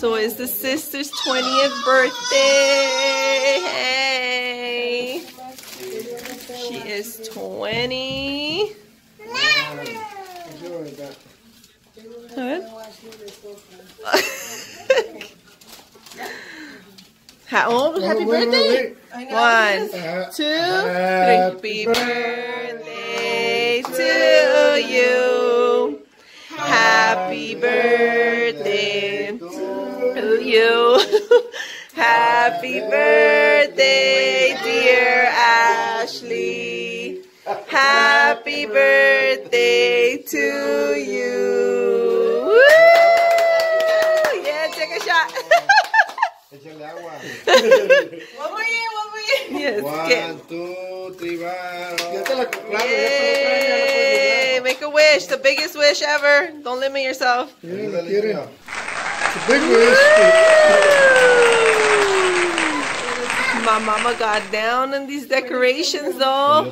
So it's the sister's 20th birthday. Hey. She is 20. Good. Happy birthday. 1, 2, 3. Happy birthday to you. Happy birthday to you. Happy birthday, dear Ashley. Happy birthday to you. Woo! Yeah, take a shot. One more year. Yes. 1, 2, 3, Yay! Make a wish, the biggest wish ever. Don't limit yourself. It's a big wish. My mama got down on these decorations though,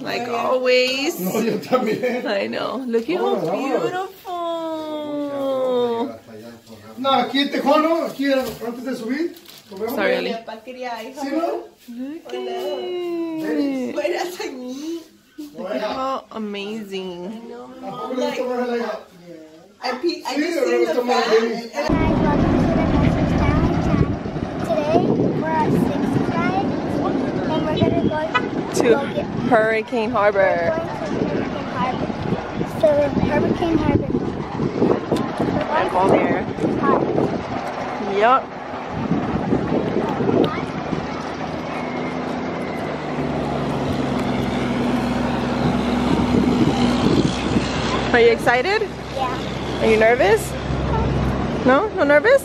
like always. I know. Look at how beautiful. No, aquí te cono, aquí antes de subir. Sorry, Ali. ¿Sí, no? Look at it. How amazing. I just seen the fact. To Hurricane Harbor. So Hurricane Harbor. Let's go there. Yup. Are you excited? Yeah. Are you nervous? No? No nervous?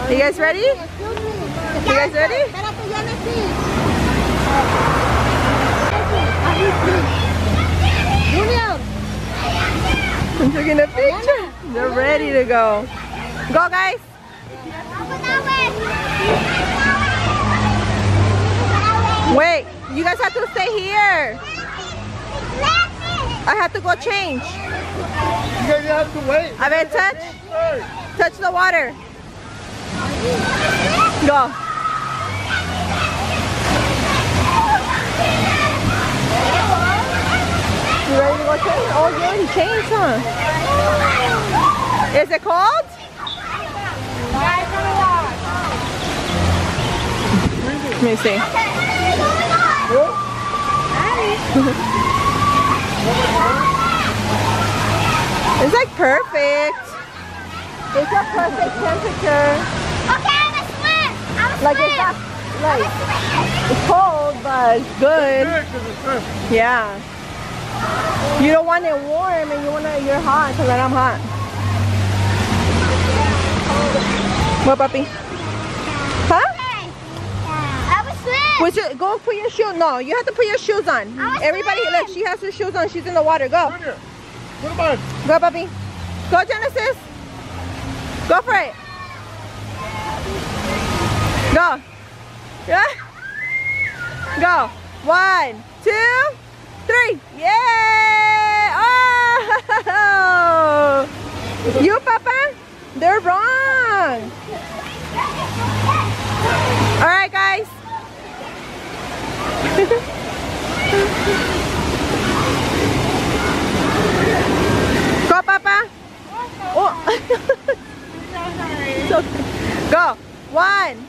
You guys ready? You guys ready? I'm taking a picture. They're ready to go. Go, guys. Wait, you guys have to stay here. I have to go change. You guys have to wait. A ver, touch the water. Go. You ready to go change? Oh, you already changed, huh? Is it cold? Let me see. perfect. It's a perfect temperature. Okay, I'm a swim. I'm a Like swim. it's not like I'm a swim. it's cold, but it's good. Yeah. You don't want it warm, and you're hot, because I'm hot. What, puppy? Huh? Okay. I'm a swim. Go put your shoes. No, you have to put your shoes on. Everybody, look, she has her shoes on. She's in the water. Go. Go, puppy. Go, Genesis. Go for it. Go. Yeah. Go. 1, 2, 3. Yeah. Oh. You, Papa? They're wrong. All right, guys. Go, Papa. Oh. It's okay. Go. 1.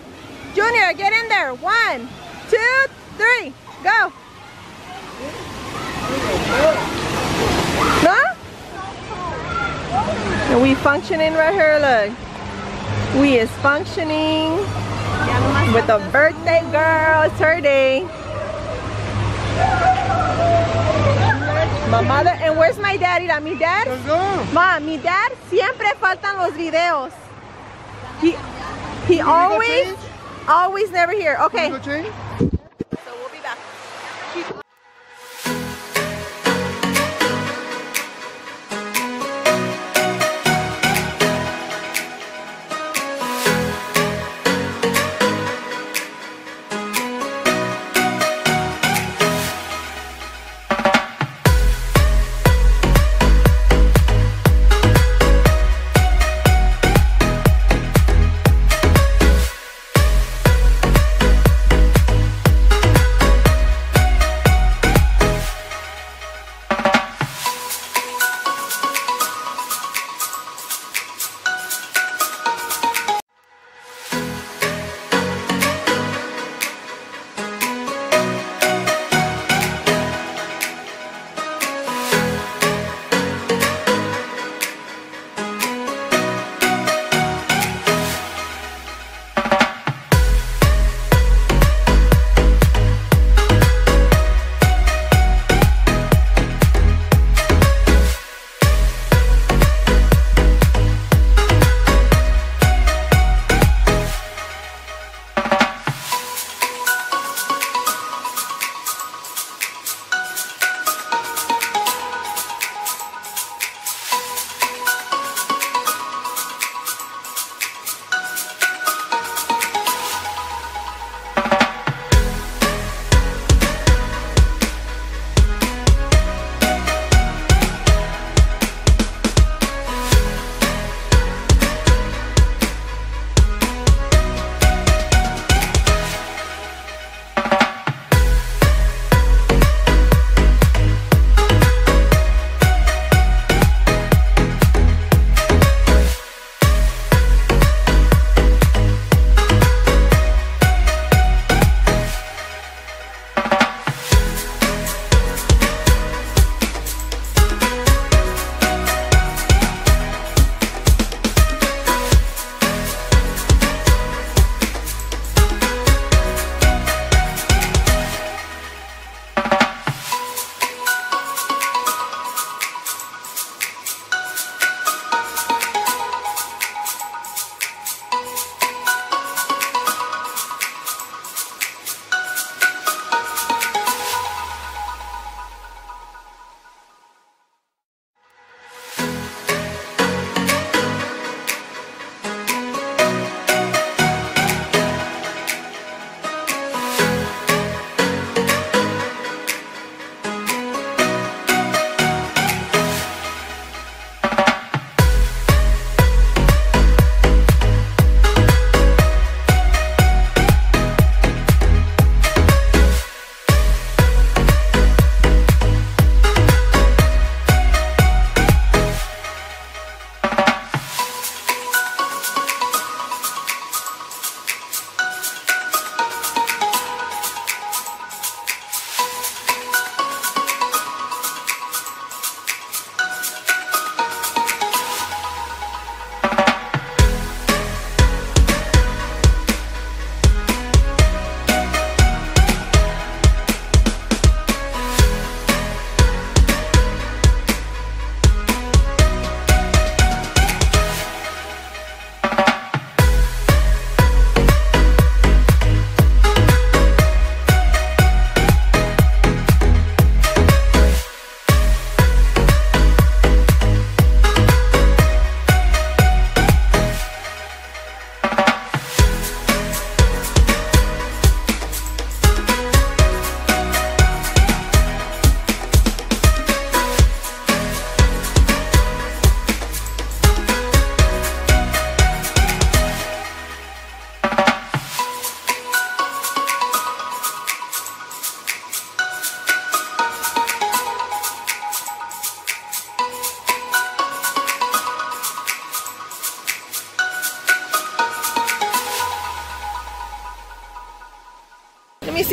Junior, get in there. 1, 2, 3. Go. No? And we functioning right here, look. We is functioning with a birthday girl. It's her day. My mother, and where's my daddy? Mi dad? Mom, mi dad siempre faltan los videos. He always never here. Okay. So we'll be back.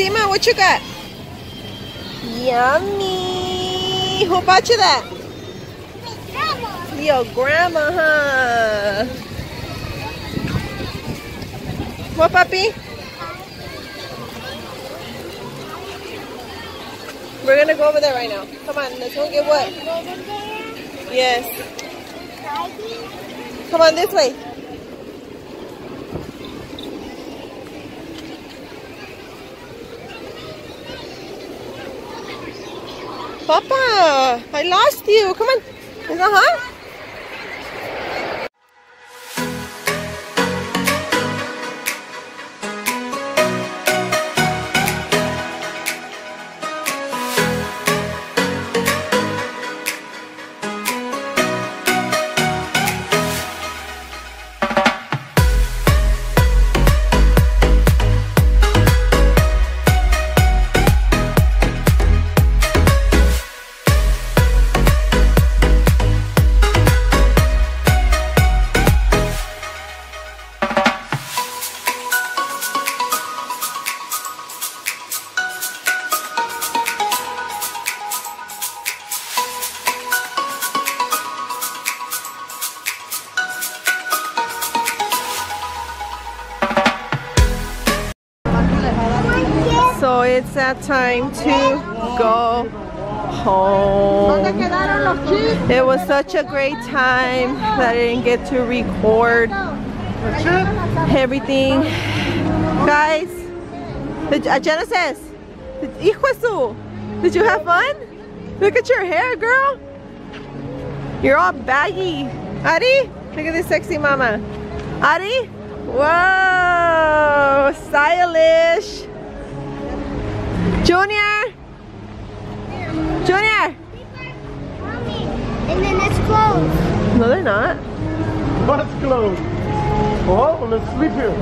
Seema, what you got? Yummy. Who bought you that? Your grandma, huh? What, puppy? We're gonna go over there right now. Come on, let's go get what? Yes. Come on, this way. Papa, I lost you. Come on. Is that hot? So it's that time to go home. It was such a great time that I didn't get to record everything. Guys, Genesis, did you have fun? Look at your hair, girl. You're all baggy. Ari, look at this sexy mama. Ari, whoa, stylish. Junior! Junior! Mommy, and then it's closed. No, they're not. What's closed? Oh, let's sleep here.